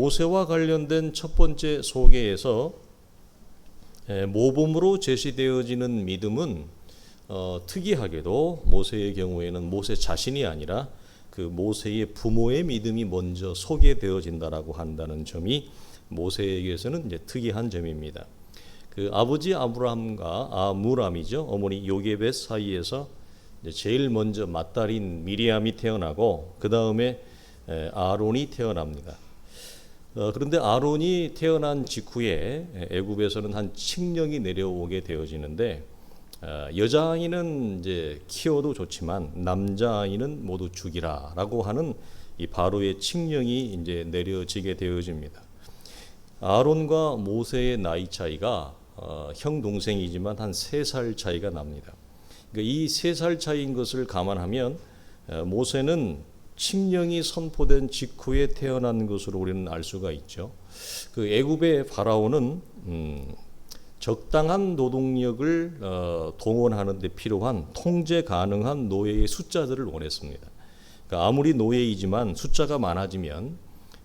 모세와 관련된 첫 번째 소개에서 모범으로 제시되어지는 믿음은 특이하게도 모세의 경우에는 모세 자신이 아니라 그 모세의 부모의 믿음이 먼저 소개되어진다라고 한다는 점이 모세에게서는 이제 특이한 점입니다. 그 아버지 아브라함과 아므람이죠. 어머니 요게벳 사이에서 제일 먼저 맏딸인 미리암이 태어나고 그 다음에 아론이 태어납니다. 그런데 아론이 태어난 직후에 애굽에서는 한 칙령이 내려오게 되어지는데 여자아이는 이제 키워도 좋지만 남자아이는 모두 죽이라라고 하는 이 바로의 칙령이 이제 내려지게 되어집니다. 아론과 모세의 나이 차이가 형 동생이지만 한 3살 차이가 납니다. 그러니까 이 3살 차이인 것을 감안하면 모세는 칙령이 선포된 직후에 태어난 것으로 우리는 알 수가 있죠. 그 애굽의 파라오는 적당한 노동력을 동원하는 데 필요한 통제 가능한 노예의 숫자들을 원했습니다. 그러니까 아무리 노예이지만 숫자가 많아지면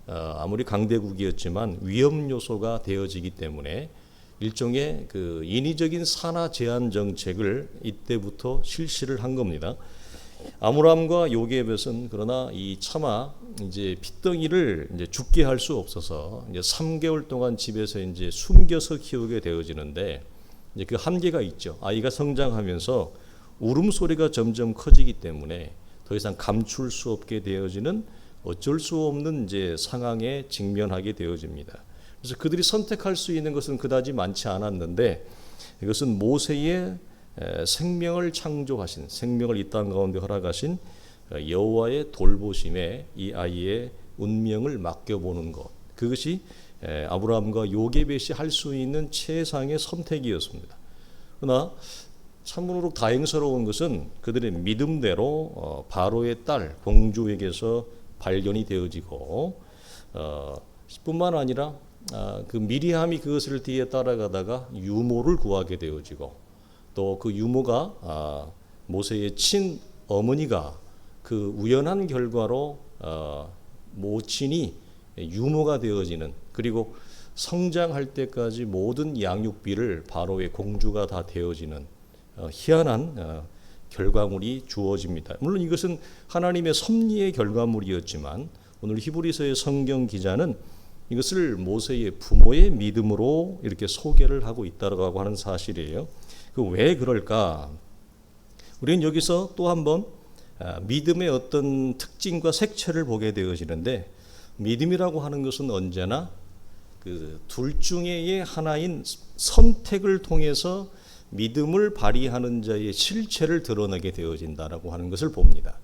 아무리 강대국이었지만 위험 요소가 되어지기 때문에 일종의 그 인위적인 산하 제한 정책을 이때부터 실시를 한 겁니다. 아므람과 요게벳은 그러나 이 차마 이제 핏덩이를 이제 죽게 할 수 없어서 이제 3개월 동안 집에서 이제 숨겨서 키우게 되어지는데 이제 그 한계가 있죠. 아이가 성장하면서 울음소리가 점점 커지기 때문에 더 이상 감출 수 없게 되어지는 어쩔 수 없는 이제 상황에 직면하게 되어집니다. 그래서 그들이 선택할 수 있는 것은 그다지 많지 않았는데 이것은 모세의 생명을 창조하신, 생명을 이 땅 가운데 허락하신 여호와의 돌보심에 이 아이의 운명을 맡겨보는 것, 그것이 아브라함과 요게벳이 할 수 있는 최상의 선택이었습니다. 그러나 참으로 다행스러운 것은 그들의 믿음대로 바로의 딸 공주에게서 발견이 되어지고 뿐만 아니라 그 미리암이 그것을 뒤에 따라가다가 유모를 구하게 되어지고 또 그 유모가 모세의 친어머니가 그 우연한 결과로 모친이 유모가 되어지는, 그리고 성장할 때까지 모든 양육비를 바로의 공주가 다 되어지는 희한한 결과물이 주어집니다. 물론 이것은 하나님의 섭리의 결과물이었지만 오늘 히브리서의 성경 기자는 이것을 모세의 부모의 믿음으로 이렇게 소개를 하고 있다고 하는 사실이에요. 그 왜 그럴까? 우리는 여기서 또 한번 믿음의 어떤 특징과 색채를 보게 되어지는데, 믿음이라고 하는 것은 언제나 그 둘 중에의 하나인 선택을 통해서 믿음을 발휘하는 자의 실체를 드러내게 되어진다라고 하는 것을 봅니다.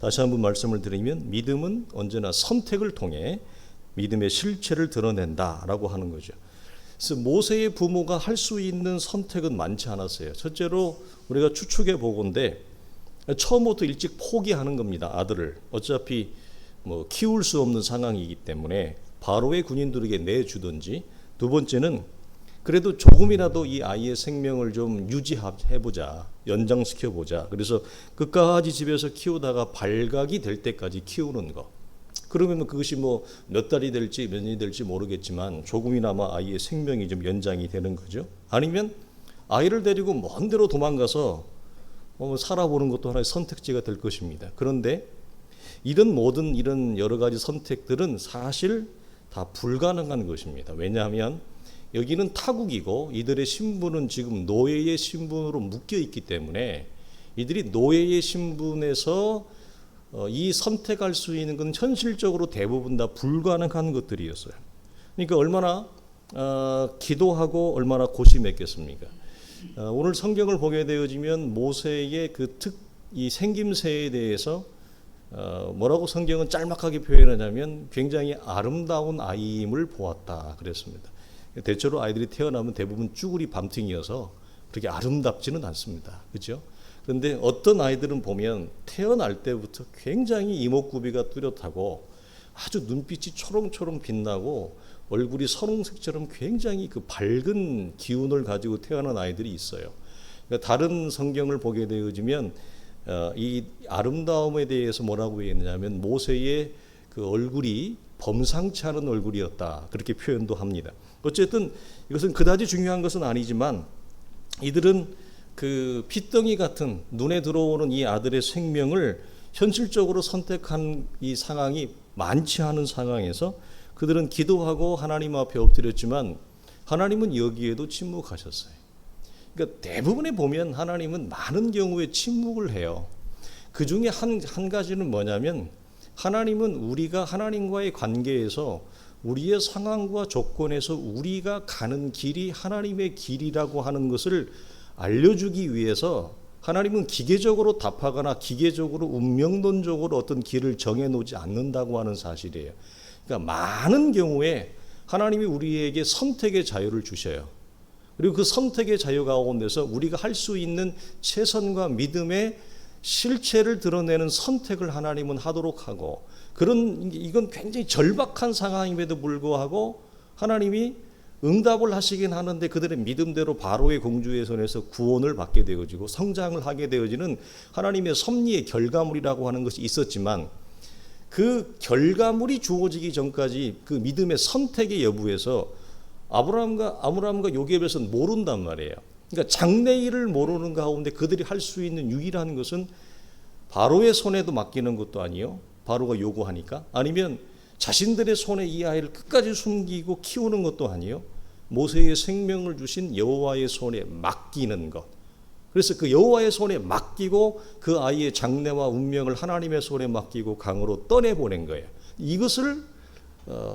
다시 한번 말씀을 드리면 믿음은 언제나 선택을 통해 믿음의 실체를 드러낸다라고 하는 거죠. 그래서 모세의 부모가 할 수 있는 선택은 많지 않았어요. 첫째로 우리가 추측해 보건대 처음부터 일찍 포기하는 겁니다. 아들을 어차피 뭐 키울 수 없는 상황이기 때문에 바로의 군인들에게 내주든지, 두 번째는 그래도 조금이라도 이 아이의 생명을 좀 유지해보자, 연장시켜보자. 그래서 끝까지 집에서 키우다가 발각이 될 때까지 키우는 거. 그러면 그것이 뭐 몇 달이 될지 몇 년이 될지 모르겠지만 조금이나마 아이의 생명이 좀 연장이 되는 거죠. 아니면 아이를 데리고 먼 데로 도망가서 살아보는 것도 하나의 선택지가 될 것입니다. 그런데 이런 모든 이런 여러 가지 선택들은 사실 다 불가능한 것입니다. 왜냐하면 여기는 타국이고 이들의 신분은 지금 노예의 신분으로 묶여 있기 때문에 이들이 노예의 신분에서 이 선택할 수 있는 건 현실적으로 대부분 다 불가능한 것들이었어요. 그러니까 얼마나 기도하고 얼마나 고심했겠습니까? 오늘 성경을 보게 되어지면 모세의 이 생김새에 대해서 뭐라고 성경은 짤막하게 표현하냐면 굉장히 아름다운 아이임을 보았다 그랬습니다. 대체로 아이들이 태어나면 대부분 쭈구리 밤팅이어서 그렇게 아름답지는 않습니다. 그렇죠? 그런데 어떤 아이들은 보면 태어날 때부터 굉장히 이목구비가 뚜렷하고 아주 눈빛이 초롱초롱 빛나고 얼굴이 선홍색처럼 굉장히 그 밝은 기운을 가지고 태어난 아이들이 있어요. 그러니까 다른 성경을 보게 되어지면 이 아름다움에 대해서 뭐라고 얘기했냐면 모세의 그 얼굴이 범상치 않은 얼굴이었다. 그렇게 표현도 합니다. 어쨌든 이것은 그다지 중요한 것은 아니지만 이들은 그 핏덩이 같은 눈에 들어오는 이 아들의 생명을 현실적으로 선택한 이 상황이 많지 않은 상황에서 그들은 기도하고 하나님 앞에 엎드렸지만 하나님은 여기에도 침묵하셨어요. 그러니까 대부분에 보면 하나님은 많은 경우에 침묵을 해요. 그 중에 한 가지는 뭐냐면 하나님은 우리가 하나님과의 관계에서 우리의 상황과 조건에서 우리가 가는 길이 하나님의 길이라고 하는 것을 알려주기 위해서 하나님은 기계적으로 답하거나 기계적으로 운명론적으로 어떤 길을 정해놓지 않는다고 하는 사실이에요. 그러니까 많은 경우에 하나님이 우리에게 선택의 자유를 주셔요. 그리고 그 선택의 자유 가운데서 우리가 할 수 있는 최선과 믿음의 실체를 드러내는 선택을 하나님은 하도록 하고, 이건 굉장히 절박한 상황임에도 불구하고 하나님이 응답을 하시긴 하는데 그들의 믿음대로 바로의 공주의 손에서 구원을 받게 되어지고 성장을 하게 되어지는 하나님의 섭리의 결과물이라고 하는 것이 있었지만, 그 결과물이 주어지기 전까지 그 믿음의 선택의 여부에서 아브라함과 요셉에서는 모른단 말이에요. 그러니까 장래일을 모르는 가운데 그들이 할 수 있는 유일한 것은 바로의 손에도 맡기는 것도 아니요, 바로가 요구하니까, 아니면 자신들의 손에 이 아이를 끝까지 숨기고 키우는 것도 아니요, 모세의 생명을 주신 여호와의 손에 맡기는 것. 그래서 그 여호와의 손에 맡기고 그 아이의 장래와 운명을 하나님의 손에 맡기고 강으로 떠내보낸 거예요. 이것을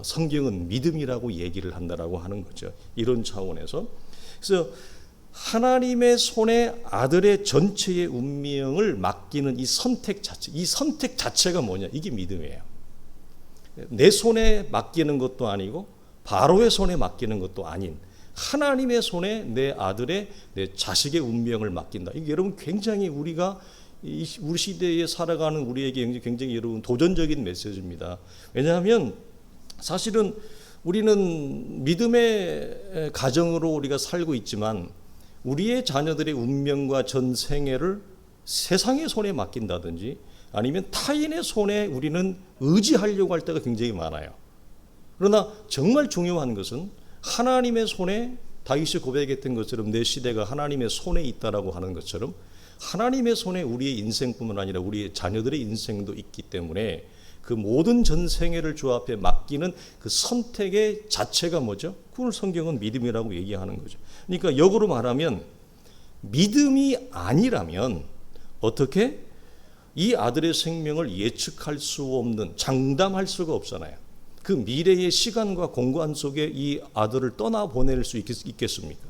성경은 믿음이라고 얘기를 한다라고 하는 거죠. 이런 차원에서. 그래서 하나님의 손에 아들의 전체의 운명을 맡기는 이 선택 자체가 뭐냐? 이게 믿음이에요. 내 손에 맡기는 것도 아니고 바로의 손에 맡기는 것도 아닌 하나님의 손에 내 아들의, 내 자식의 운명을 맡긴다. 이게 여러분 굉장히 우리가 우리 시대에 살아가는 우리에게 굉장히 여러분 도전적인 메시지입니다. 왜냐하면 사실은 우리는 믿음의 가정으로 우리가 살고 있지만 우리의 자녀들의 운명과 전 생애를 세상의 손에 맡긴다든지 아니면 타인의 손에 우리는 의지하려고 할 때가 굉장히 많아요. 그러나 정말 중요한 것은 하나님의 손에, 다윗이 고백했던 것처럼 내 시대가 하나님의 손에 있다라고 하는 것처럼 하나님의 손에 우리의 인생뿐만 아니라 우리의 자녀들의 인생도 있기 때문에 그 모든 전생애를 주 앞에 맡기는 그 선택의 자체가 뭐죠? 그걸 성경은 믿음이라고 얘기하는 거죠. 그러니까 역으로 말하면 믿음이 아니라면 어떻게 이 아들의 생명을 예측할 수 없는, 장담할 수가 없잖아요. 그 미래의 시간과 공간 속에 이 아들을 떠나보낼 수 있겠습니까?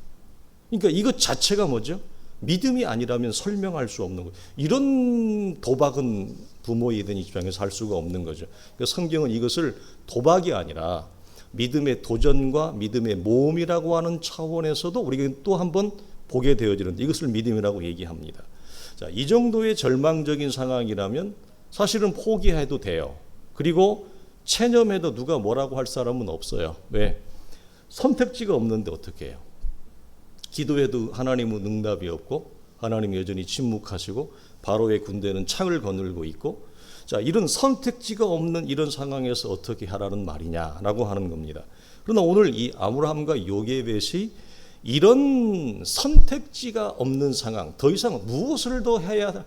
그러니까 이것 자체가 뭐죠? 믿음이 아니라면 설명할 수 없는 거죠. 이런 도박은 부모에 대한 입장에서 할 수가 없는 거죠. 그러니까 성경은 이것을 도박이 아니라 믿음의 도전과 믿음의 모험이라고 하는 차원에서도 우리가 또 한번 보게 되어지는데 이것을 믿음이라고 얘기합니다. 자, 이 정도의 절망적인 상황이라면 사실은 포기해도 돼요. 그리고 체념해도 누가 뭐라고 할 사람은 없어요. 왜? 선택지가 없는데 어떻게 해요? 기도해도 하나님은 응답이 없고 하나님이 여전히 침묵하시고 바로의 군대는 창을 거늘고 있고, 자, 이런 선택지가 없는 이런 상황에서 어떻게 하라는 말이냐라고 하는 겁니다. 그러나 오늘 이 아브라함과 요게벳이 이런 선택지가 없는 상황, 더 이상 무엇을 더 해야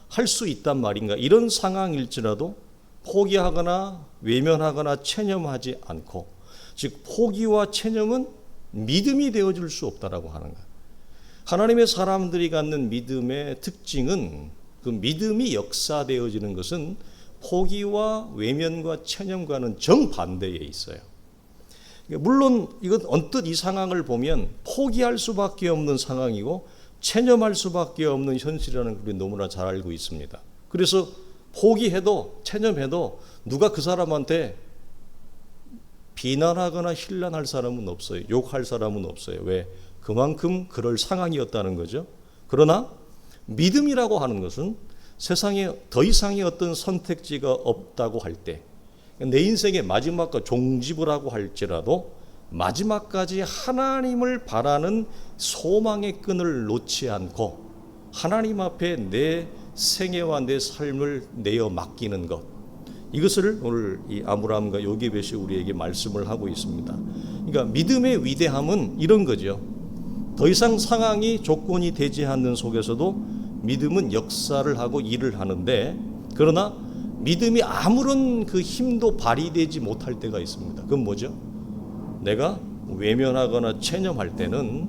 할 수 있단 말인가, 이런 상황일지라도 포기하거나 외면하거나 체념하지 않고, 즉 포기와 체념은 믿음이 되어줄 수 없다라고 하는 거예요. 하나님의 사람들이 갖는 믿음의 특징은, 그 믿음이 역사되어지는 것은 포기와 외면과 체념과는 정반대에 있어요. 물론 이건 언뜻 이 상황을 보면 포기할 수밖에 없는 상황이고 체념할 수밖에 없는 현실이라는 걸 우리 너무나 잘 알고 있습니다. 그래서 포기해도 체념해도 누가 그 사람한테 비난하거나 힐난할 사람은 없어요. 욕할 사람은 없어요. 왜? 그만큼 그럴 상황이었다는 거죠. 그러나 믿음이라고 하는 것은 세상에 더 이상의 어떤 선택지가 없다고 할 때, 내 인생의 마지막과 종집을 하고 할지라도 마지막까지 하나님을 바라는 소망의 끈을 놓지 않고 하나님 앞에 내 생애와 내 삶을 내어 맡기는 것, 이것을 오늘 이 아브라함과 요게벳이 우리에게 말씀을 하고 있습니다. 그러니까 믿음의 위대함은 이런 거죠. 더 이상 상황이 조건이 되지 않는 속에서도 믿음은 역사를 하고 일을 하는데, 그러나 믿음이 아무런 그 힘도 발휘되지 못할 때가 있습니다. 그건 뭐죠? 내가 외면하거나 체념할 때는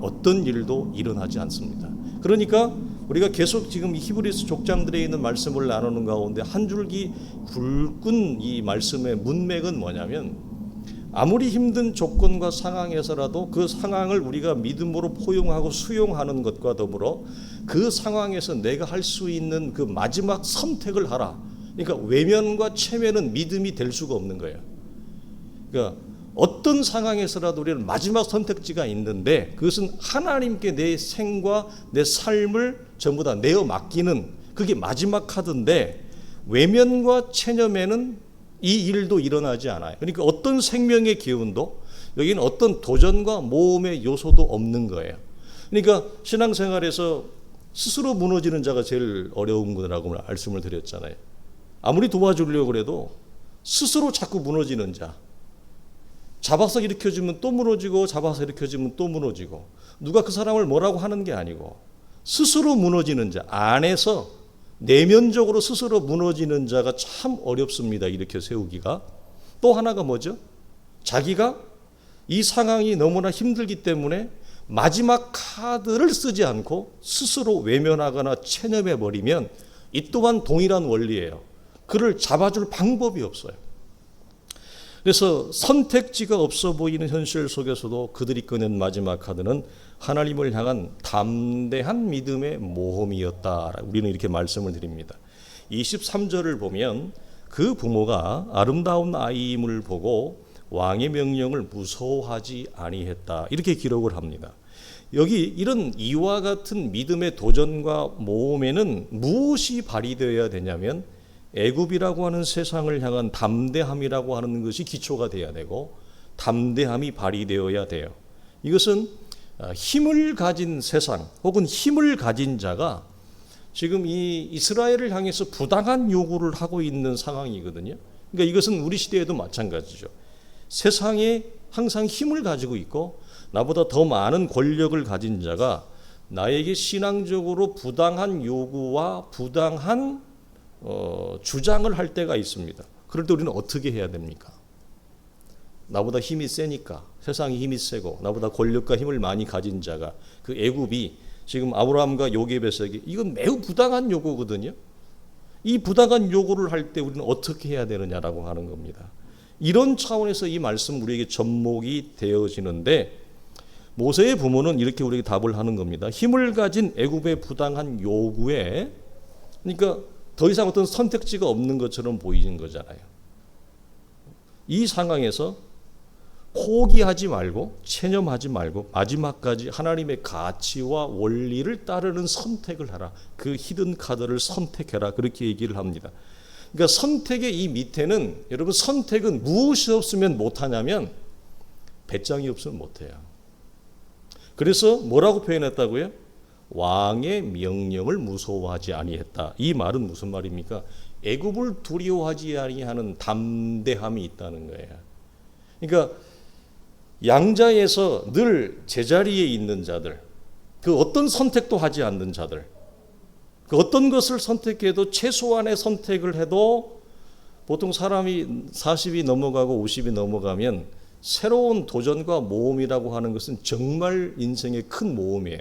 어떤 일도 일어나지 않습니다. 그러니까 우리가 계속 지금 히브리서 족장들에 있는 말씀을 나누는 가운데 한 줄기 굵은 이 말씀의 문맥은 뭐냐면, 아무리 힘든 조건과 상황에서라도 그 상황을 우리가 믿음으로 포용하고 수용하는 것과 더불어 그 상황에서 내가 할 수 있는 그 마지막 선택을 하라. 그러니까 외면과 체면은 믿음이 될 수가 없는 거예요. 그러니까 어떤 상황에서라도 우리는 마지막 선택지가 있는데, 그것은 하나님께 내 생과 내 삶을 전부 다 내어 맡기는, 그게 마지막 카드인데, 외면과 체념에는 이 일도 일어나지 않아요. 그러니까 어떤 생명의 기운도, 여기는 어떤 도전과 모험의 요소도 없는 거예요. 그러니까 신앙생활에서 스스로 무너지는 자가 제일 어려운 거라고 말씀을 드렸잖아요. 아무리 도와주려고 해도 스스로 자꾸 무너지는 자, 잡아서 일으켜주면 또 무너지고 잡아서 일으켜주면 또 무너지고, 누가 그 사람을 뭐라고 하는 게 아니고 스스로 무너지는 자, 안에서 내면적으로 스스로 무너지는 자가 참 어렵습니다. 이렇게 세우기가. 또 하나가 뭐죠? 자기가 이 상황이 너무나 힘들기 때문에 마지막 카드를 쓰지 않고 스스로 외면하거나 체념해버리면 이 또한 동일한 원리예요. 그를 잡아줄 방법이 없어요. 그래서 선택지가 없어 보이는 현실 속에서도 그들이 꺼낸 마지막 카드는 하나님을 향한 담대한 믿음의 모험이었다. 우리는 이렇게 말씀을 드립니다. 23절을 보면 그 부모가 아름다운 아이임을 보고 왕의 명령을 무서워하지 아니했다. 이렇게 기록을 합니다. 여기 이런 이와 같은 믿음의 도전과 모험에는 무엇이 발휘되어야 되냐면, 애굽이라고 하는 세상을 향한 담대함이라고 하는 것이 기초가 되어야 되고, 담대함이 발휘되어야 돼요. 이것은 힘을 가진 세상 혹은 힘을 가진 자가 지금 이 이스라엘을 향해서 부당한 요구를 하고 있는 상황이거든요. 그러니까 이것은 우리 시대에도 마찬가지죠. 세상에 항상 힘을 가지고 있고 나보다 더 많은 권력을 가진 자가 나에게 신앙적으로 부당한 요구와 부당한 주장을 할 때가 있습니다. 그럴 때 우리는 어떻게 해야 됩니까? 나보다 힘이 세니까, 세상이 힘이 세고 나보다 권력과 힘을 많이 가진 자가, 그 애굽이 지금 아브라함과 요게벳에게 이건 매우 부당한 요구거든요. 이 부당한 요구를 할 때 우리는 어떻게 해야 되느냐라고 하는 겁니다. 이런 차원에서 이 말씀 우리에게 접목이 되어지는데, 모세의 부모는 이렇게 우리에게 답을 하는 겁니다. 힘을 가진 애굽의 부당한 요구에, 그러니까 더 이상 어떤 선택지가 없는 것처럼 보이는 거잖아요. 이 상황에서 포기하지 말고 체념하지 말고 마지막까지 하나님의 가치와 원리를 따르는 선택을 하라. 그 히든 카드를 선택해라. 그렇게 얘기를 합니다. 그러니까 선택의 이 밑에는, 여러분, 선택은 무엇이 없으면 못하냐면 배짱이 없으면 못해요. 그래서 뭐라고 표현했다고요? 왕의 명령을 무서워하지 아니했다. 이 말은 무슨 말입니까? 애굽을 두려워하지 아니하는 담대함이 있다는 거예요. 그러니까 양자에서 늘 제자리에 있는 자들, 그 어떤 선택도 하지 않는 자들, 그 어떤 것을 선택해도 최소한의 선택을 해도 보통 사람이 40이 넘어가고 50이 넘어가면 새로운 도전과 모험이라고 하는 것은 정말 인생의 큰 모험이에요.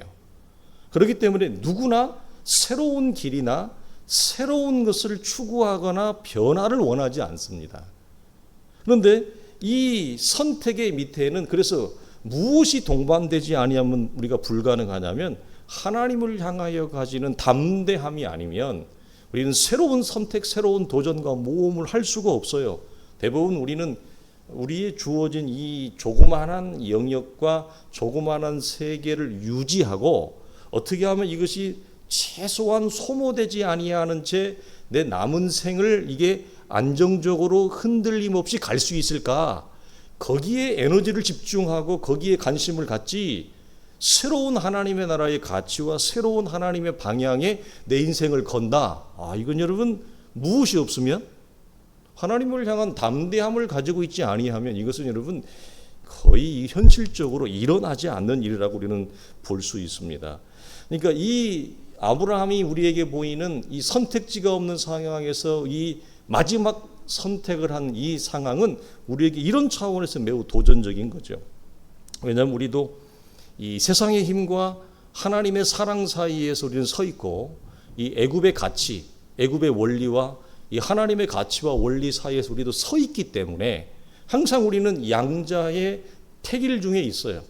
그렇기 때문에 누구나 새로운 길이나 새로운 것을 추구하거나 변화를 원하지 않습니다. 그런데 이 선택의 밑에는, 그래서 무엇이 동반되지 아니하면 우리가 불가능하냐면 하나님을 향하여 가지는 담대함이 아니면 우리는 새로운 선택, 새로운 도전과 모험을 할 수가 없어요. 대부분 우리는 우리의 주어진 이 조그마한 영역과 조그마한 세계를 유지하고 어떻게 하면 이것이 최소한 소모되지 아니하는 채 내 남은 생을 이게 안정적으로 흔들림 없이 갈 수 있을까? 거기에 에너지를 집중하고 거기에 관심을 갖지, 새로운 하나님의 나라의 가치와 새로운 하나님의 방향에 내 인생을 건다. 이건 여러분 무엇이 없으면 하나님을 향한 담대함을 가지고 있지 아니하면 이것은 여러분 거의 현실적으로 일어나지 않는 일이라고 우리는 볼 수 있습니다. 그러니까 이 아브라함이 우리에게 보이는 이 선택지가 없는 상황에서 이 마지막 선택을 한 이 상황은 우리에게 이런 차원에서 매우 도전적인 거죠. 왜냐하면 우리도 이 세상의 힘과 하나님의 사랑 사이에서 우리는 서 있고 이 애굽의 가치, 애굽의 원리와 이 하나님의 가치와 원리 사이에서 우리도 서 있기 때문에 항상 우리는 양자의 태길 중에 있어요.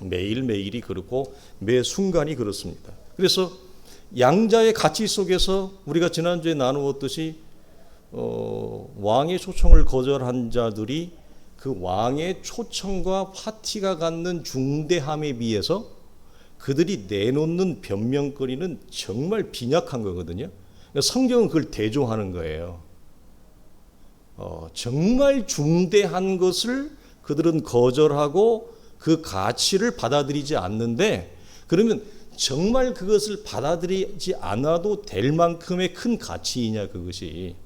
매일매일이 그렇고 매 순간이 그렇습니다. 그래서 양자의 가치 속에서 우리가 지난주에 나누었듯이 왕의 초청을 거절한 자들이 그 왕의 초청과 파티가 갖는 중대함에 비해서 그들이 내놓는 변명거리는 정말 빈약한 거거든요. 성경은 그걸 대조하는 거예요. 정말 중대한 것을 그들은 거절하고 그 가치를 받아들이지 않는데, 그러면 정말 그것을 받아들이지 않아도 될 만큼의 큰 가치이냐 그것이.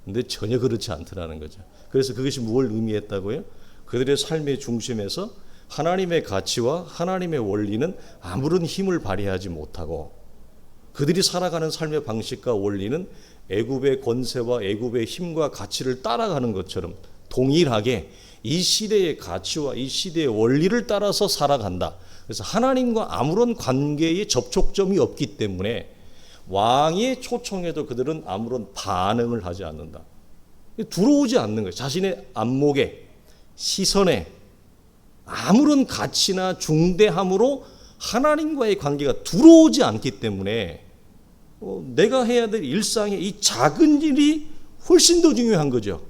근데 전혀 그렇지 않더라는 거죠. 그래서 그것이 무엇을 의미했다고요? 그들의 삶의 중심에서 하나님의 가치와 하나님의 원리는 아무런 힘을 발휘하지 못하고 그들이 살아가는 삶의 방식과 원리는 애굽의 권세와 애굽의 힘과 가치를 따라가는 것처럼 동일하게 이 시대의 가치와 이 시대의 원리를 따라서 살아간다. 그래서 하나님과 아무런 관계의 접촉점이 없기 때문에 왕의 초청에도 그들은 아무런 반응을 하지 않는다. 들어오지 않는 거예요. 자신의 안목에, 시선에 아무런 가치나 중대함으로 하나님과의 관계가 들어오지 않기 때문에 내가 해야 될 일상의 이 작은 일이 훨씬 더 중요한 거죠.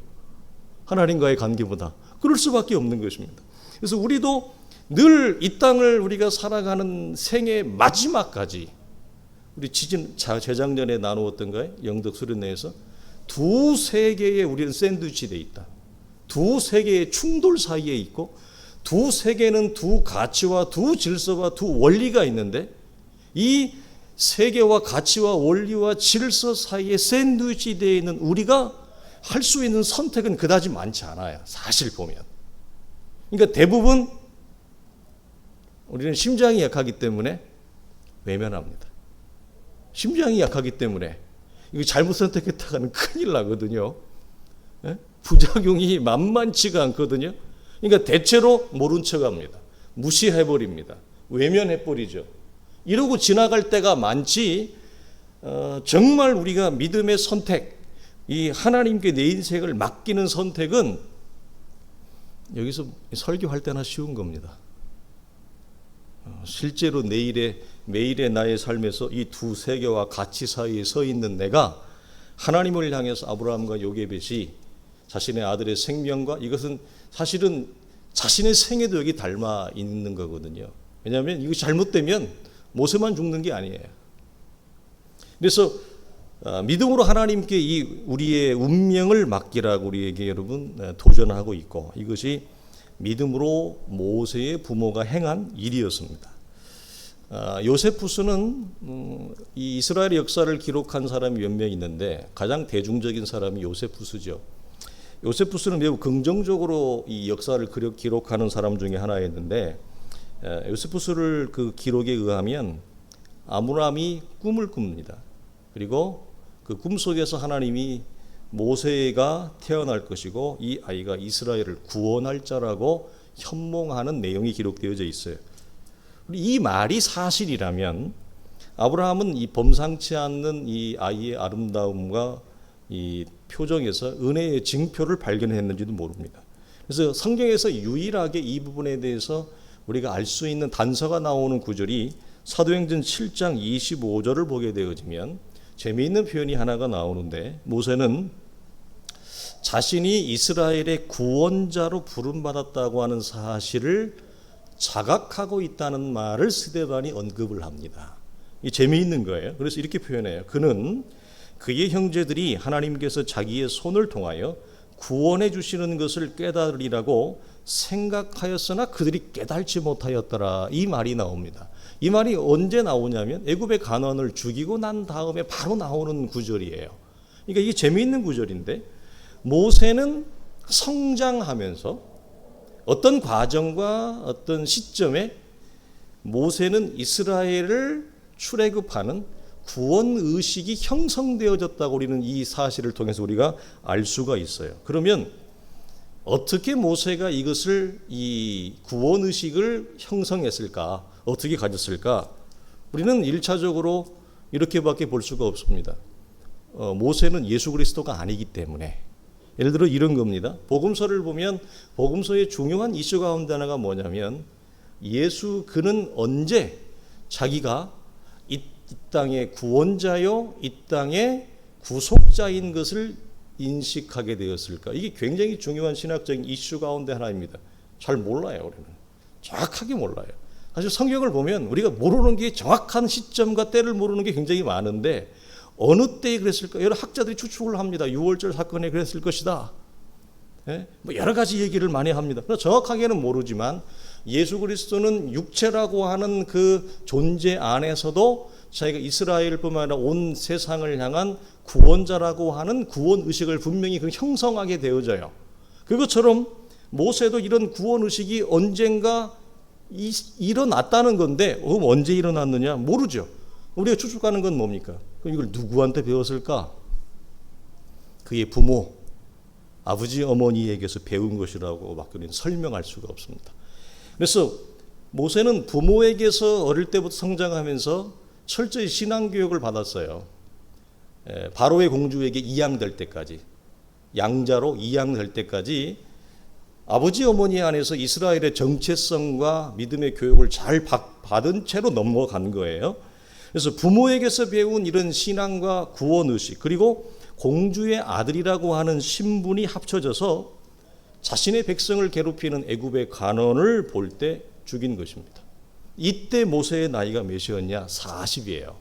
하나님과의 관계보다. 그럴 수밖에 없는 것입니다. 그래서 우리도 늘 이 땅을 우리가 살아가는 생의 마지막까지, 우리 재작년에 나누었던 거예요. 영덕 수련회에서 두 세계에 우리는 샌드위치 돼 있다. 두 세계의 충돌 사이에 있고 두 세계는 두 가치와 두 질서와 두 원리가 있는데 이 세계와 가치와 원리와 질서 사이에 샌드위치 되어 있는 우리가 할 수 있는 선택은 그다지 많지 않아요. 사실 보면. 그러니까 대부분 우리는 심장이 약하기 때문에 외면합니다. 심장이 약하기 때문에 이거 잘못 선택했다가는 큰일 나거든요. 부작용이 만만치가 않거든요. 그러니까 대체로 모른 척합니다. 무시해버립니다. 외면해버리죠. 이러고 지나갈 때가 많지, 정말 우리가 믿음의 선택, 이 하나님께 내 인생을 맡기는 선택은 여기서 설교할 때나 쉬운 겁니다. 실제로 매일의 나의 삶에서 이 두 세계와 가치 사이에 서 있는 내가 하나님을 향해서 아브라함과 요게벳이 자신의 아들의 생명과, 이것은 사실은 자신의 생애도 여기 닮아 있는 거거든요. 왜냐하면 이거 잘못되면 모세만 죽는 게 아니에요. 그래서 믿음으로 하나님께 이 우리의 운명을 맡기라고 우리에게 여러분 도전하고 있고, 이것이 믿음으로 모세의 부모가 행한 일이었습니다. 요세푸스는 이 이스라엘 역사를 기록한 사람이 몇 명 있는데 가장 대중적인 사람이 요세푸스죠. 요세푸스는 매우 긍정적으로 이 역사를 기록하는 사람 중에 하나였는데, 요세푸스를 그 기록에 의하면 아브라함이 꿈을 꿉니다. 그리고 그 꿈 속에서 하나님이 모세가 태어날 것이고 이 아이가 이스라엘을 구원할 자라고 현몽하는 내용이 기록되어져 있어요. 이 말이 사실이라면 아브라함은 이 범상치 않는 이 아이의 아름다움과 이 표정에서 은혜의 징표를 발견했는지도 모릅니다. 그래서 성경에서 유일하게 이 부분에 대해서 우리가 알 수 있는 단서가 나오는 구절이 사도행전 7장 25절을 보게 되어지면 재미있는 표현이 하나가 나오는데, 모세는 자신이 이스라엘의 구원자로 부름받았다고 하는 사실을 자각하고 있다는 말을 스데반이 언급을 합니다. 이 재미있는 거예요. 그래서 이렇게 표현해요. 그는 그의 형제들이 하나님께서 자기의 손을 통하여 구원해 주시는 것을 깨달으리라고 생각하였으나 그들이 깨달지 못하였더라. 이 말이 나옵니다. 이 말이 언제 나오냐면 애굽의 간원을 죽이고 난 다음에 바로 나오는 구절이에요. 그러니까 이게 재미있는 구절인데, 모세는 성장하면서 어떤 과정과 어떤 시점에 모세는 이스라엘을 출애굽하는 구원 의식이 형성되어졌다고 우리는 이 사실을 통해서 우리가 알 수가 있어요. 그러면 어떻게 모세가 이것을 이 구원 의식을 형성했을까? 어떻게 가졌을까? 우리는 1차적으로 이렇게밖에 볼 수가 없습니다. 모세는 예수 그리스도가 아니기 때문에. 예를 들어 이런 겁니다. 복음서를 보면 복음서의 중요한 이슈 가운데 하나가 뭐냐면 그는 언제 자기가 이 땅의 구원자요, 이 땅의 구속자인 것을 인식하게 되었을까? 이게 굉장히 중요한 신학적인 이슈 가운데 하나입니다. 잘 몰라요, 우리는. 정확하게 몰라요. 사실 성경을 보면 우리가 모르는 게 정확한 시점과 때를 모르는 게 굉장히 많은데 어느 때에 그랬을까? 여러 학자들이 추측을 합니다. 6월절 사건에 그랬을 것이다. 예? 뭐 여러 가지 얘기를 많이 합니다. 정확하게는 모르지만 예수 그리스도는 육체라고 하는 그 존재 안에서도 자기가 이스라엘뿐만 아니라 온 세상을 향한 구원자라고 하는 구원 의식을 분명히 형성하게 되어져요. 그것처럼 모세도 이런 구원 의식이 언젠가 일어났다는 건데 언제 일어났느냐 모르죠. 우리가 추측하는 건 뭡니까? 그럼 이걸 누구한테 배웠을까? 그의 부모, 아버지, 어머니에게서 배운 것이라고 막 우리는 설명할 수가 없습니다. 그래서 모세는 부모에게서 어릴 때부터 성장하면서 철저히 신앙교육을 받았어요. 바로의 공주에게 입양될 때까지, 양자로 입양될 때까지 아버지 어머니 안에서 이스라엘의 정체성과 믿음의 교육을 잘 받은 채로 넘어간 거예요. 그래서 부모에게서 배운 이런 신앙과 구원의식, 그리고 공주의 아들이라고 하는 신분이 합쳐져서 자신의 백성을 괴롭히는 애굽의 간원을 볼 때 죽인 것입니다. 이때 모세의 나이가 몇이었냐? 40이에요.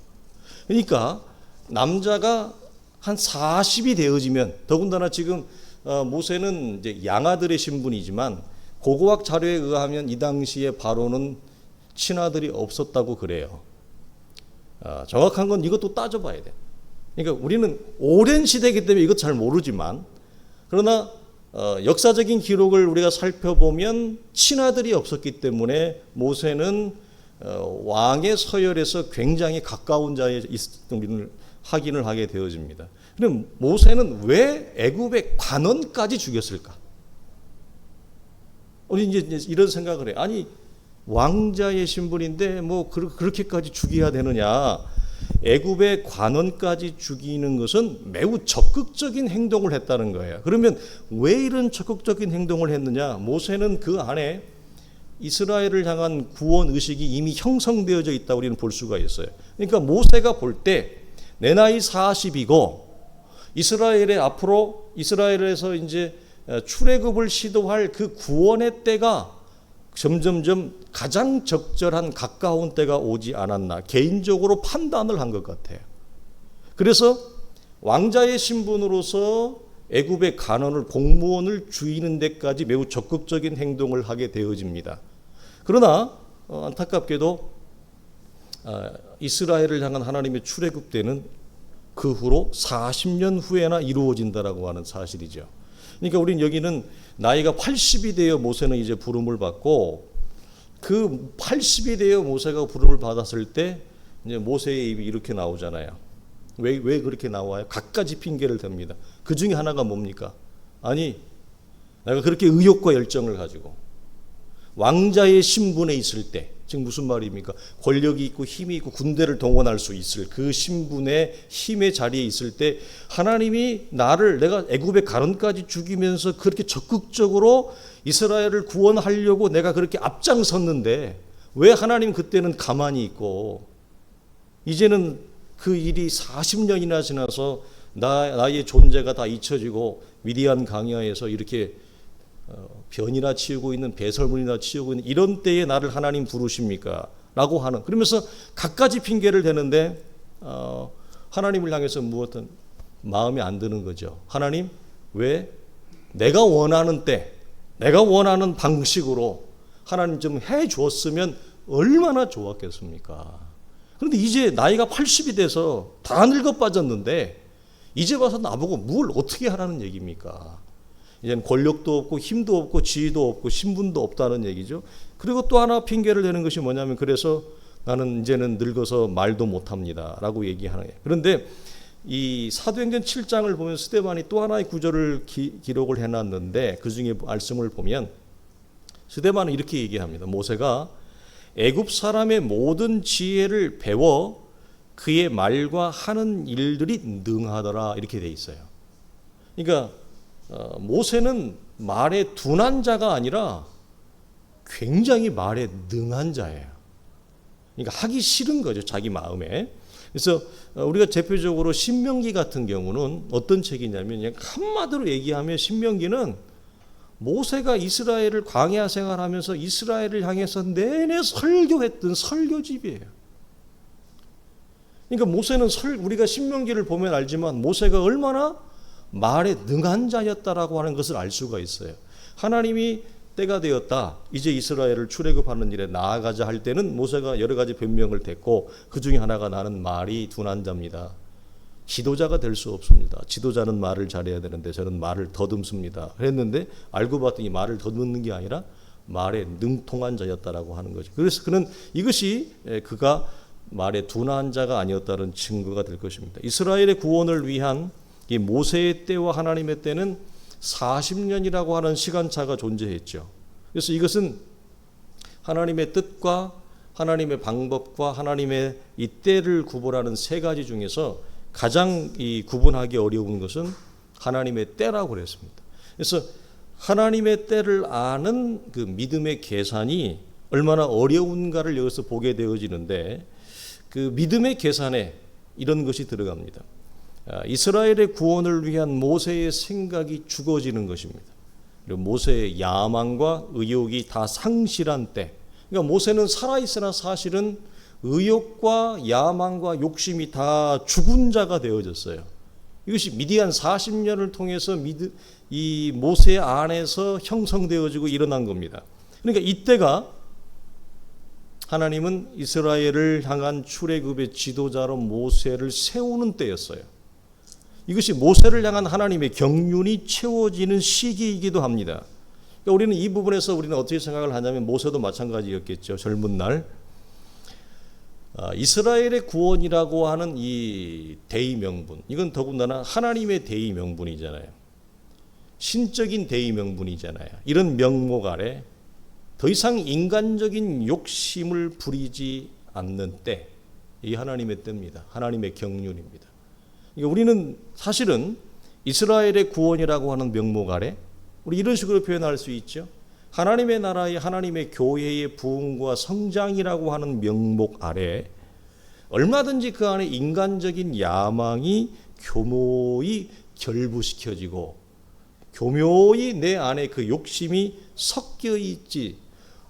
그러니까 남자가 한 40이 되어지면, 더군다나 지금 모세는 이제 양아들의 신분이지만 고고학 자료에 의하면 이 당시에 바로는 친아들이 없었다고 그래요. 정확한 건 이것도 따져봐야 돼. 그러니까 우리는 오랜 시대이기 때문에 이것 잘 모르지만, 그러나 역사적인 기록을 우리가 살펴보면 친아들이 없었기 때문에 모세는 왕의 서열에서 굉장히 가까운 자에 있음을 확인을 하게 되어집니다. 그럼 모세는 왜 애굽의 관원까지 죽였을까? 우리 이제 이런 생각을 해요. 아니, 왕자의 신분인데 뭐 그렇게까지 죽여야 되느냐? 애굽의 관원까지 죽이는 것은 매우 적극적인 행동을 했다는 거예요. 그러면 왜 이런 적극적인 행동을 했느냐? 모세는 그 안에 이스라엘을 향한 구원 의식이 이미 형성되어져 있다고 우리는 볼 수가 있어요. 그러니까 모세가 볼 때 내 나이 40이고 이스라엘의 앞으로 이스라엘에서 이제 출애굽을 시도할 그 구원의 때가 점점점 가장 적절한 가까운 때가 오지 않았나 개인적으로 판단을 한 것 같아요. 그래서 왕자의 신분으로서 애굽의 간원을 공무원을 죽이는 데까지 매우 적극적인 행동을 하게 되어집니다. 그러나 안타깝게도 이스라엘을 향한 하나님의 출애굽 때는 그 후로 40년 후에나 이루어진다라고 하는 사실이죠. 그러니까 우리는 여기는 나이가 80이 되어 모세는 이제 부름을 받고, 그 80이 되어 모세가 부름을 받았을 때 이제 모세의 입이 이렇게 나오잖아요. 왜 그렇게 나와요? 갖가지 핑계를 댑니다. 그 중에 하나가 뭡니까? 아니, 내가 그렇게 의욕과 열정을 가지고 왕자의 신분에 있을 때, 즉 무슨 말입니까? 권력이 있고 힘이 있고 군대를 동원할 수 있을 그 신분의 힘의 자리에 있을 때 하나님이 내가 애굽의 가론까지 죽이면서 그렇게 적극적으로 이스라엘을 구원하려고 내가 그렇게 앞장섰는데 왜 하나님 그때는 가만히 있고, 이제는 그 일이 40년이나 지나서 나의 존재가 다 잊혀지고 미디안 강야에서 이렇게 변이나 치우고 있는, 배설물이나 치우고 있는 이런 때에 나를 하나님 부르십니까? 라고 하는, 그러면서 갖가지 핑계를 대는데 하나님을 향해서 무엇든 마음에 안 드는 거죠. 하나님, 왜 내가 원하는 때, 내가 원하는 방식으로 하나님 좀 해 주었으면 얼마나 좋았겠습니까? 그런데 이제 나이가 80이 돼서 다 늙어 빠졌는데 이제 와서 나보고 뭘 어떻게 하라는 얘기입니까? 이제는 권력도 없고 힘도 없고 지위도 없고 신분도 없다는 얘기죠. 그리고 또 하나 핑계를 대는 것이 뭐냐면 그래서 나는 이제는 늙어서 말도 못합니다 라고 얘기하는 거예요. 그런데 이 사도행전 7장을 보면 스데반이 또 하나의 구절을 기록을 해놨는데 그 중에 말씀을 보면 스데반은 이렇게 얘기합니다. 모세가 애굽 사람의 모든 지혜를 배워 그의 말과 하는 일들이 능하더라 이렇게 돼 있어요. 그러니까 모세는 말에 둔한 자가 아니라 굉장히 말에 능한 자예요. 그러니까 하기 싫은 거죠, 자기 마음에. 그래서 우리가 대표적으로 신명기 같은 경우는 어떤 책이냐면 그냥 한마디로 얘기하면 신명기는 모세가 이스라엘을 광야 생활하면서 이스라엘을 향해서 내내 설교했던 설교집이에요. 그러니까 모세는 우리가 신명기를 보면 알지만 모세가 얼마나 말에 능한 자였다라고 하는 것을 알 수가 있어요. 하나님이 때가 되었다, 이제 이스라엘을 출애굽하는 일에 나아가자 할 때는 모세가 여러 가지 변명을 댔고 그 중에 하나가 나는 말이 둔한 자입니다. 지도자가 될 수 없습니다. 지도자는 말을 잘해야 되는데 저는 말을 더듬습니다. 그랬는데 알고 봤더니 말을 더듬는 게 아니라 말에 능통한 자였다라고 하는 거죠. 그래서 그는 이것이 그가 말에 둔한 자가 아니었다는 증거가 될 것입니다. 이스라엘의 구원을 위한 이 모세의 때와 하나님의 때는 40년이라고 하는 시간차가 존재했죠. 그래서 이것은 하나님의 뜻과 하나님의 방법과 하나님의 이 때를 구분하는 세 가지 중에서 가장 이 구분하기 어려운 것은 하나님의 때라고 그랬습니다. 그래서 하나님의 때를 아는 그 믿음의 계산이 얼마나 어려운가를 여기서 보게 되어지는데 그 믿음의 계산에 이런 것이 들어갑니다. 이스라엘의 구원을 위한 모세의 생각이 죽어지는 것입니다. 그리고 모세의 야망과 의욕이 다 상실한 때, 그러니까 모세는 살아있으나 사실은 의욕과 야망과 욕심이 다 죽은 자가 되어졌어요. 이것이 미디안 40년을 통해서 이 모세 안에서 형성되어지고 일어난 겁니다. 그러니까 이때가 하나님은 이스라엘을 향한 출애굽의 지도자로 모세를 세우는 때였어요. 이것이 모세를 향한 하나님의 경륜이 채워지는 시기이기도 합니다. 그러니까 우리는 이 부분에서 우리는 어떻게 생각을 하냐면 모세도 마찬가지였겠죠. 젊은 날 이스라엘의 구원이라고 하는 이 대의 명분, 이건 더군다나 하나님의 대의 명분이잖아요. 신적인 대의 명분이잖아요. 이런 명목 아래 더 이상 인간적인 욕심을 부리지 않는 때, 이 하나님의 때입니다. 하나님의 경륜입니다. 그러니까 우리는 사실은 이스라엘의 구원이라고 하는 명목 아래 우리 이런 식으로 표현할 수 있죠. 하나님의 나라의 하나님의 교회의 부흥과 성장이라고 하는 명목 아래 얼마든지 그 안에 인간적인 야망이 교묘히 결부시켜지고 교묘히 내 안에 그 욕심이 섞여 있지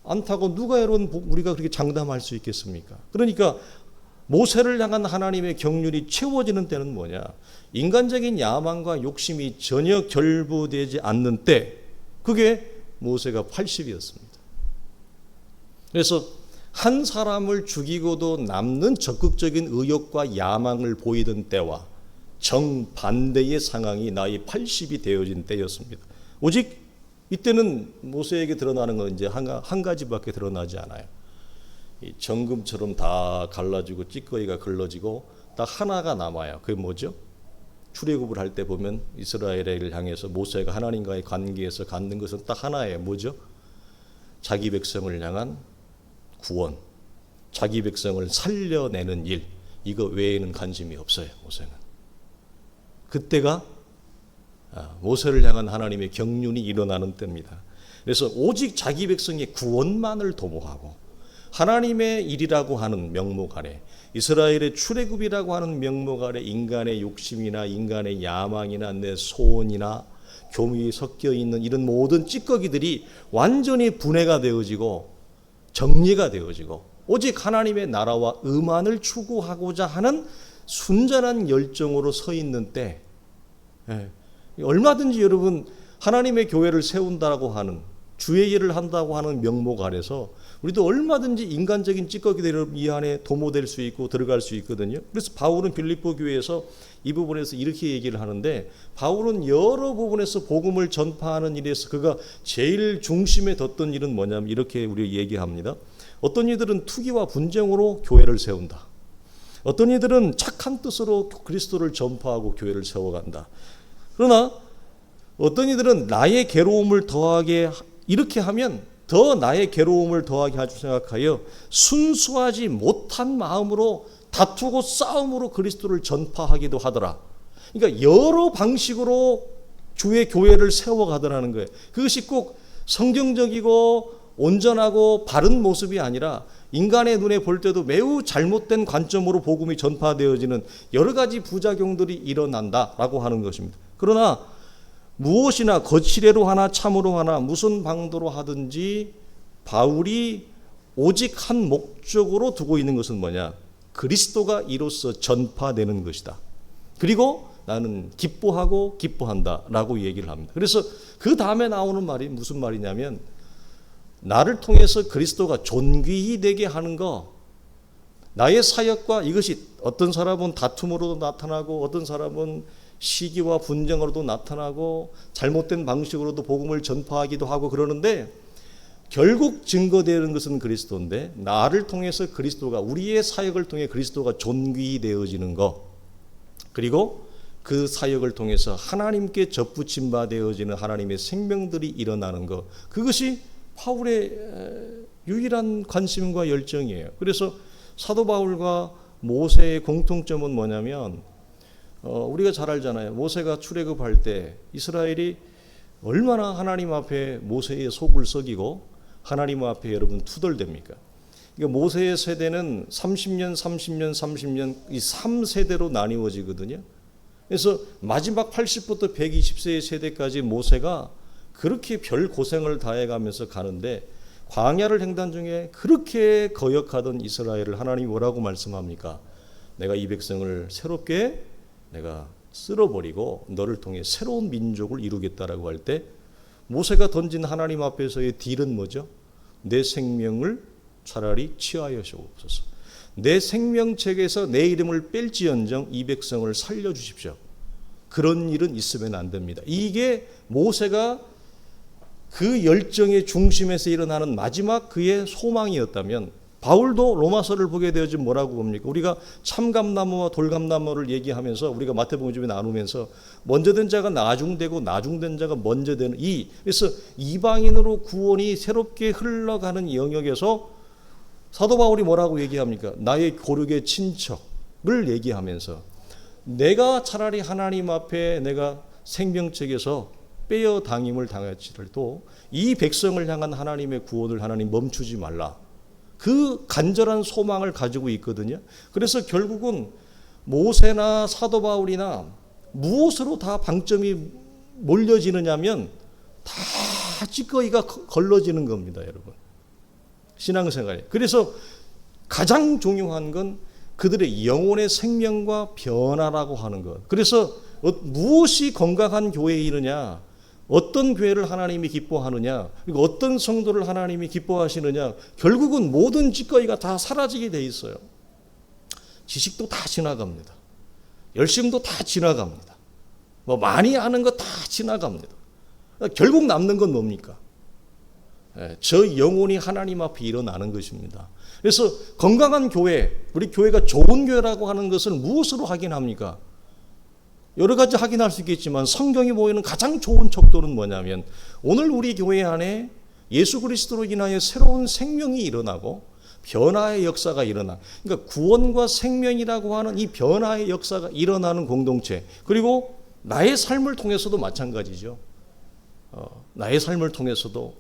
않다고 누가 여러분 우리가 그렇게 장담할 수 있겠습니까? 그러니까 모세를 향한 하나님의 경륜이 채워지는 때는 뭐냐? 인간적인 야망과 욕심이 전혀 결부되지 않는 때, 그게 모세가 80이었습니다. 그래서 한 사람을 죽이고도 남는 적극적인 의욕과 야망을 보이던 때와 정반대의 상황이 나이 80이 되어진 때였습니다. 오직 이때는 모세에게 드러나는 건 이제 한 가지밖에 드러나지 않아요. 이 정금처럼 다 갈라지고 찌꺼기가 걸러지고 딱 하나가 남아요. 그게 뭐죠? 출애굽을 할 때 보면 이스라엘을 향해서 모세가 하나님과의 관계에서 갖는 것은 딱 하나예요. 뭐죠? 자기 백성을 향한 구원, 자기 백성을 살려내는 일, 이거 외에는 관심이 없어요. 모세는. 그때가 모세를 향한 하나님의 경륜이 일어나는 때입니다. 그래서 오직 자기 백성의 구원만을 도모하고 하나님의 일이라고 하는 명목 아래, 이스라엘의 출애굽이라고 하는 명목 아래 인간의 욕심이나 인간의 야망이나 내 소원이나 교묘히 섞여 있는 이런 모든 찌꺼기들이 완전히 분해가 되어지고 정리가 되어지고 오직 하나님의 나라와 의만을 추구하고자 하는 순전한 열정으로 서 있는 때, 얼마든지 여러분 하나님의 교회를 세운다라고 하는 주의 일을 한다고 하는 명목 아래서 우리도 얼마든지 인간적인 찌꺼기들을 이 안에 도모될 수 있고 들어갈 수 있거든요. 그래서 바울은 빌립보 교회에서 이 부분에서 이렇게 얘기를 하는데, 바울은 여러 부분에서 복음을 전파하는 일에서 그가 제일 중심에 뒀던 일은 뭐냐면 이렇게 우리 얘기합니다. 어떤 이들은 투기와 분쟁으로 교회를 세운다. 어떤 이들은 착한 뜻으로 그리스도를 전파하고 교회를 세워간다. 그러나 어떤 이들은 나의 괴로움을 더하게 이렇게 하면 더 나의 괴로움을 더하게 할 줄 생각하여 순수하지 못한 마음으로 다투고 싸움으로 그리스도를 전파하기도 하더라. 그러니까 여러 방식으로 주의 교회를 세워가더라는 거예요. 그것이 꼭 성경적이고 온전하고 바른 모습이 아니라 인간의 눈에 볼 때도 매우 잘못된 관점으로 복음이 전파되어지는 여러 가지 부작용들이 일어난다라고 하는 것입니다. 그러나 무엇이나 거칠애로 하나 참으로 하나 무슨 방도로 하든지 바울이 오직 한 목적으로 두고 있는 것은 뭐냐? 그리스도가 이로써 전파되는 것이다. 그리고 나는 기뻐하고 기뻐한다 라고 얘기를 합니다. 그래서 그 다음에 나오는 말이 무슨 말이냐면, 나를 통해서 그리스도가 존귀히 되게 하는 거, 나의 사역과 이것이 어떤 사람은 다툼으로도 나타나고 어떤 사람은 시기와 분쟁으로도 나타나고 잘못된 방식으로도 복음을 전파하기도 하고 그러는데, 결국 증거되는 것은 그리스도인데 나를 통해서 그리스도가, 우리의 사역을 통해 그리스도가 존귀히 되어지는 것, 그리고 그 사역을 통해서 하나님께 접붙임 바 되어지는 하나님의 생명들이 일어나는 것, 그것이 바울의 유일한 관심과 열정이에요. 그래서 사도 바울과 모세의 공통점은 뭐냐면, 우리가 잘 알잖아요. 모세가 출애굽할 때 이스라엘이 얼마나 하나님 앞에 모세의 속을 썩이고 하나님 앞에 여러분 투덜댑니까? 그러니까 모세의 세대는 30년, 30년, 30년 이 3세대로 나뉘어지거든요. 그래서 마지막 80부터 120세의 세대까지 모세가 그렇게 별 고생을 다해가면서 가는데, 광야를 횡단 중에 그렇게 거역하던 이스라엘을 하나님이 뭐라고 말씀합니까? 내가 이 백성을 새롭게 내가 쓸어버리고 너를 통해 새로운 민족을 이루겠다라고 할 때 모세가 던진 하나님 앞에서의 딜은 뭐죠? 내 생명을 차라리 취하여시옵소서. 내 생명책에서 내 이름을 뺄지언정 이 백성을 살려주십시오. 그런 일은 있으면 안 됩니다. 이게 모세가 그 열정의 중심에서 일어나는 마지막 그의 소망이었다면, 바울도 로마서를 보게 되어지면 뭐라고 봅니까? 우리가 참감나무와 돌감나무를 얘기하면서 우리가 마태복음 좀 나누면서 먼저 된 자가 나중되고 나중된 자가 먼저 되는 그래서 이방인으로 구원이 새롭게 흘러가는 영역에서 사도 바울이 뭐라고 얘기합니까? 나의 고륙의 친척을 얘기하면서 내가 차라리 하나님 앞에 내가 생명책에서 빼어 당임을 당할지라도 이 백성을 향한 하나님의 구원을 하나님 멈추지 말라. 그 간절한 소망을 가지고 있거든요. 그래서 결국은 모세나 사도 바울이나 무엇으로 다 방점이 몰려지느냐면 다 찌꺼기가 걸러지는 겁니다, 여러분. 신앙생활에. 그래서 가장 중요한 건 그들의 영혼의 생명과 변화라고 하는 것. 그래서 무엇이 건강한 교회이느냐, 어떤 교회를 하나님이 기뻐하느냐, 그리고 어떤 성도를 하나님이 기뻐하시느냐, 결국은 모든 찌꺼기가 다 사라지게 돼 있어요. 지식도 다 지나갑니다. 열심도 다 지나갑니다. 뭐 많이 아는 거 다 지나갑니다. 결국 남는 건 뭡니까? 저 영혼이 하나님 앞에 일어나는 것입니다. 그래서 건강한 교회, 우리 교회가 좋은 교회라고 하는 것을 무엇으로 확인합니까? 여러 가지 확인할 수 있겠지만 성경이 보이는 가장 좋은 척도는 뭐냐면, 오늘 우리 교회 안에 예수 그리스도로 인하여 새로운 생명이 일어나고 변화의 역사가 일어나, 그러니까 구원과 생명이라고 하는 이 변화의 역사가 일어나는 공동체, 그리고 나의 삶을 통해서도 마찬가지죠. 나의 삶을 통해서도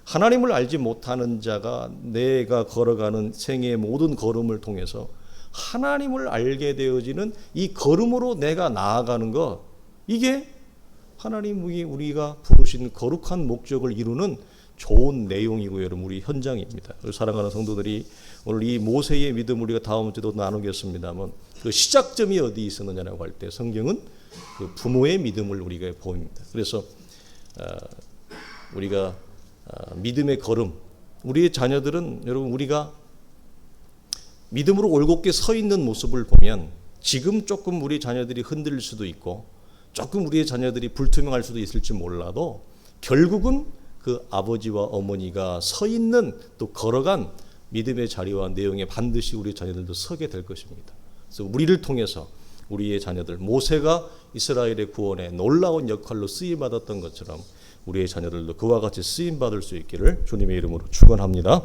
하나님을 알지 못하는 자가 내가 걸어가는 생애의 모든 걸음을 통해서 하나님을 알게 되어지는 이 걸음으로 내가 나아가는 것, 이게 하나님이 우리가 부르신 거룩한 목적을 이루는 좋은 내용이고 여러분 우리 현장입니다. 사랑하는 성도들이 오늘 이 모세의 믿음 우리가 다음 주도 나누겠습니다만, 그 시작점이 어디 있었느냐라고 할 때 성경은 그 부모의 믿음을 우리가 보입니다. 그래서 우리가 믿음의 걸음. 우리의 자녀들은 여러분 우리가 믿음으로 올곧게 서 있는 모습을 보면 지금 조금 우리 자녀들이 흔들릴 수도 있고 조금 우리의 자녀들이 불투명할 수도 있을지 몰라도 결국은 그 아버지와 어머니가 서 있는 또 걸어간 믿음의 자리와 내용에 반드시 우리 자녀들도 서게 될 것입니다. 그래서 우리를 통해서 우리의 자녀들, 모세가 이스라엘의 구원에 놀라운 역할로 쓰임받았던 것처럼 우리의 자녀들도 그와 같이 쓰임받을 수 있기를 주님의 이름으로 축원합니다.